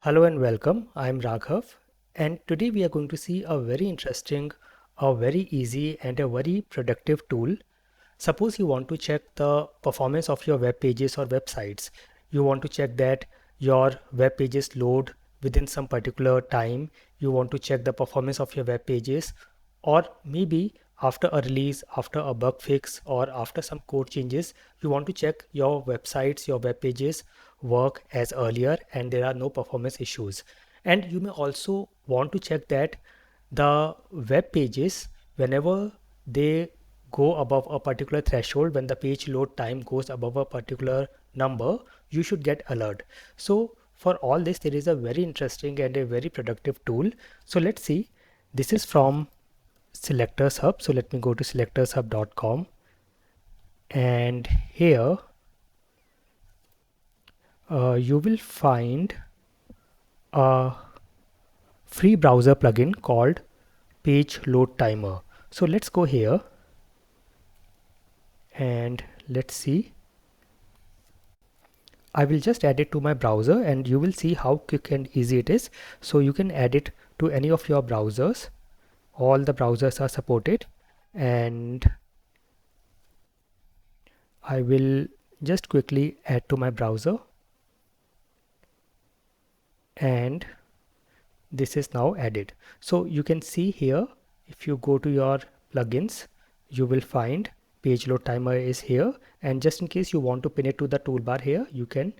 Hello and welcome. I'm Raghav, and today we are going to see a very interesting, a very easy and a very productive tool. Suppose you want to check the performance of your web pages or websites. You want to check that your web pages load within some particular time. You want to check the performance of your web pages, or maybe after a release, after a bug fix, or after some code changes, you want to check your websites, your web pages work as earlier and there are no performance issues. And you may also want to check that the web pages, whenever they go above a particular threshold, when the page load time goes above a particular number, you should get alert. So for all this, there is a very interesting and a very productive tool. So let's see. This is from Selectors Hub. So let me go to selectorshub.com, and here you will find a free browser plugin called Page Load Timer. So let's go here and let's see. I will just add it to my browser and you will see how quick and easy it is. So you can add it to any of your browsers. All the browsers are supported, and I will just quickly add to my browser, and this is now added. So you can see here, if you go to your plugins, you will find page load timer is here, and just in case you want to pin it to the toolbar here, you can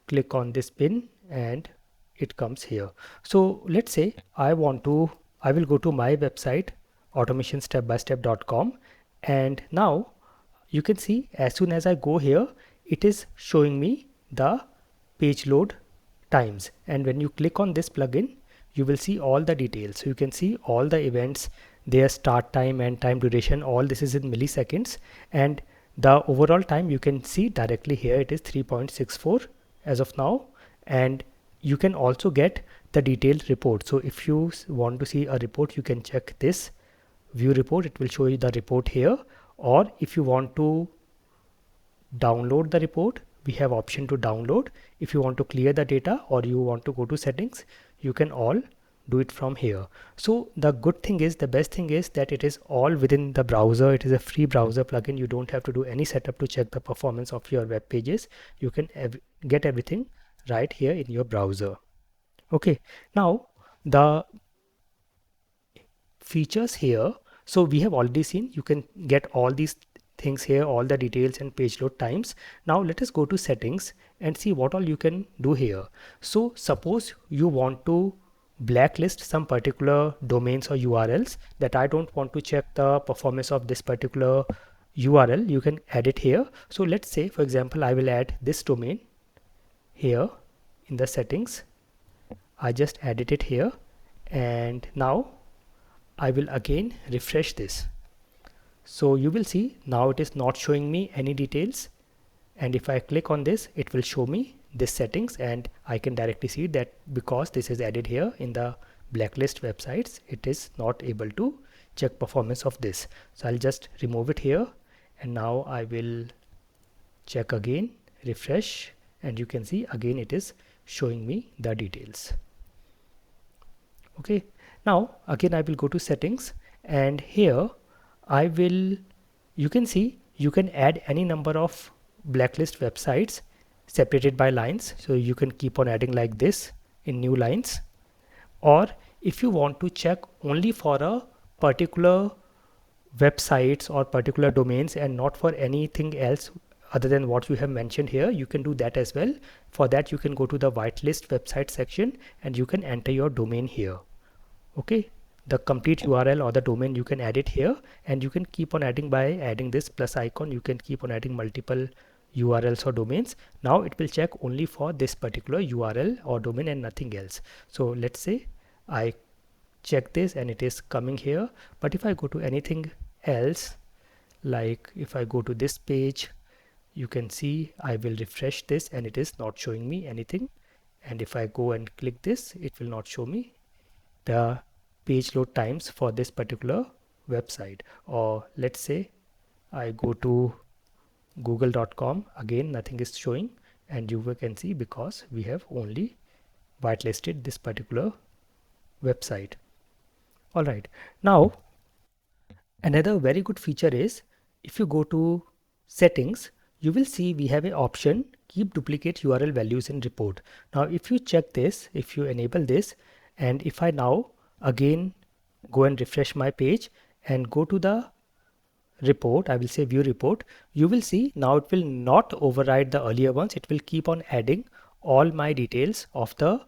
click on this pin and it comes here. So let's say I will go to my website automationstepbystep.com, and now you can see as soon as I go here, it is showing me the page load times, and when you click on this plugin, you will see all the details. So you can see all the events, their start time and time duration, all this is in milliseconds, and the overall time you can see directly here, it is 3.64 as of now. And you can also get the detailed report. So if you want to see a report, you can check this view report, it will show you the report here. Or if you want to download the report, we have option to download. If you want to clear the data or you want to go to settings, you can all do it from here. So the good thing is, the best thing is that it is all within the browser. It is a free browser plugin. You don't have to do any setup to check the performance of your web pages. You can get everything right here in your browser. Okay, now the features here, so we have already seen you can get all these things here, all the details and page load times. Now let us go to settings and see what all you can do here. So suppose you want to blacklist some particular domains or URLs, that I don't want to check the performance of this particular URL, you can add it here. So let's say, for example, I will add this domain here in the settings. I just added it here, and now I will again refresh this. So you will see now it is not showing me any details, and if I click on this, it will show me this settings, and I can directly see that because this is added here in the blacklist websites, it is not able to check performance of this. So I'll just remove it here, and now I will check again, refresh, and you can see again it is showing me the details. Okay, now again I will go to settings, and here I will, you can see you can add any number of blacklist websites separated by lines. So you can keep on adding like this in new lines, or if you want to check only for a particular websites or particular domains and not for anything else other than what you have mentioned here, you can do that as well. For that you can go to the whitelist website section and you can enter your domain here. Okay, the complete URL or the domain, you can add it here, and you can keep on adding by adding this plus icon. You can keep on adding multiple URLs or domains. Now it will check only for this particular URL or domain and nothing else. So let's say I check this and it is coming here, but if I go to anything else, like if I go to this page, you can see I will refresh this and it is not showing me anything. And if I go and click this, it will not show me the page load times for this particular website. Or let's say I go to google.com, again nothing is showing, and you can see because we have only whitelisted this particular website. All right, now another very good feature is if you go to settings, you will see we have an option keep duplicate URL values in report. Now if you check this, if you enable this, and if I now again go and refresh my page and go to the report, I will say view report, you will see now it will not override the earlier ones. It will keep on adding all my details of the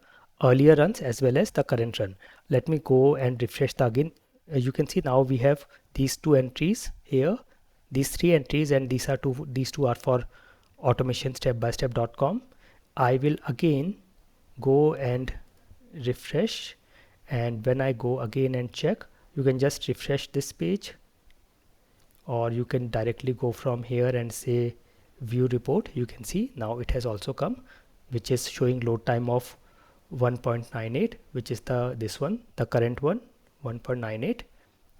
earlier runs as well as the current run. Let me go and refresh the again. You can see now we have these two entries here, these three entries, and these two are for automationstepbystep.com. I will again go and refresh, and when I go again and check, you can just refresh this page, or you can directly go from here and say view report. You can see now it has also come, which is showing load time of 1.98, which is this one, the current one, 1.98,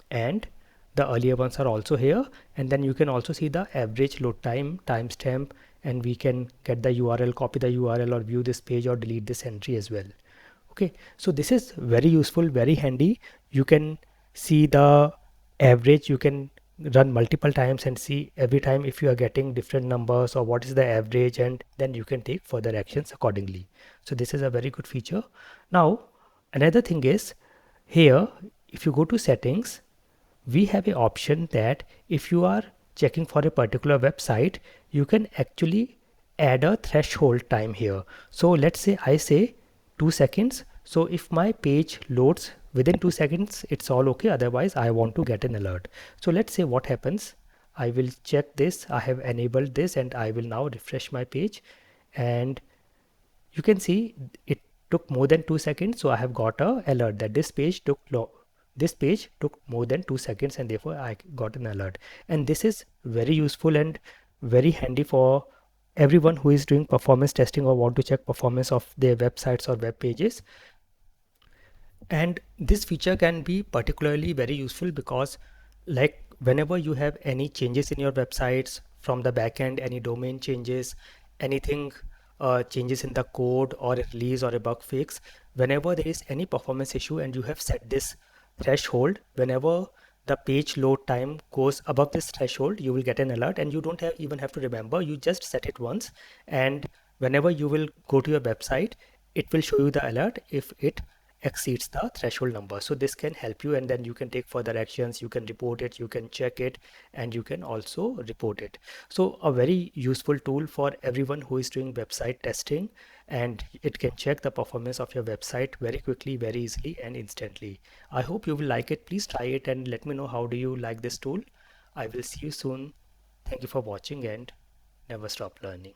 and the earlier ones are also here. And then you can also see the average load time, timestamp, and we can get the URL, copy the URL, or view this page or delete this entry as well. Okay, so this is very useful, very handy. You can see the average, you can run multiple times and see every time if you are getting different numbers or what is the average, and then you can take further actions accordingly. So this is a very good feature. Now another thing is here, if you go to settings, we have an option that if you are checking for a particular website, you can actually add a threshold time here. So let's say I say 2 seconds. So if my page loads within 2 seconds, it's all okay. Otherwise, I want to get an alert. So let's say what happens. I will check this. I have enabled this, and I will now refresh my page, and you can see it took more than 2 seconds. So I have got a alert that this page took more than 2 seconds, and therefore I got an alert. And this is very useful and very handy for everyone who is doing performance testing or want to check performance of their websites or web pages. And this feature can be particularly very useful because, like, whenever you have any changes in your websites from the backend, any domain changes, anything changes in the code or a release or a bug fix, whenever there is any performance issue and you have set this threshold, whenever the page load time goes above this threshold, you will get an alert, and you don't even have to remember. You just set it once, and whenever you will go to your website, it will show you the alert if it exceeds the threshold number. So this can help you, and then you can take further actions. You can report it, you can check it, and you can also report it. So a very useful tool for everyone who is doing website testing, and it can check the performance of your website very quickly, very easily, and instantly. I hope you will like it. Please try it and let me know how do you like this tool. I will see you soon. Thank you for watching, and never stop learning.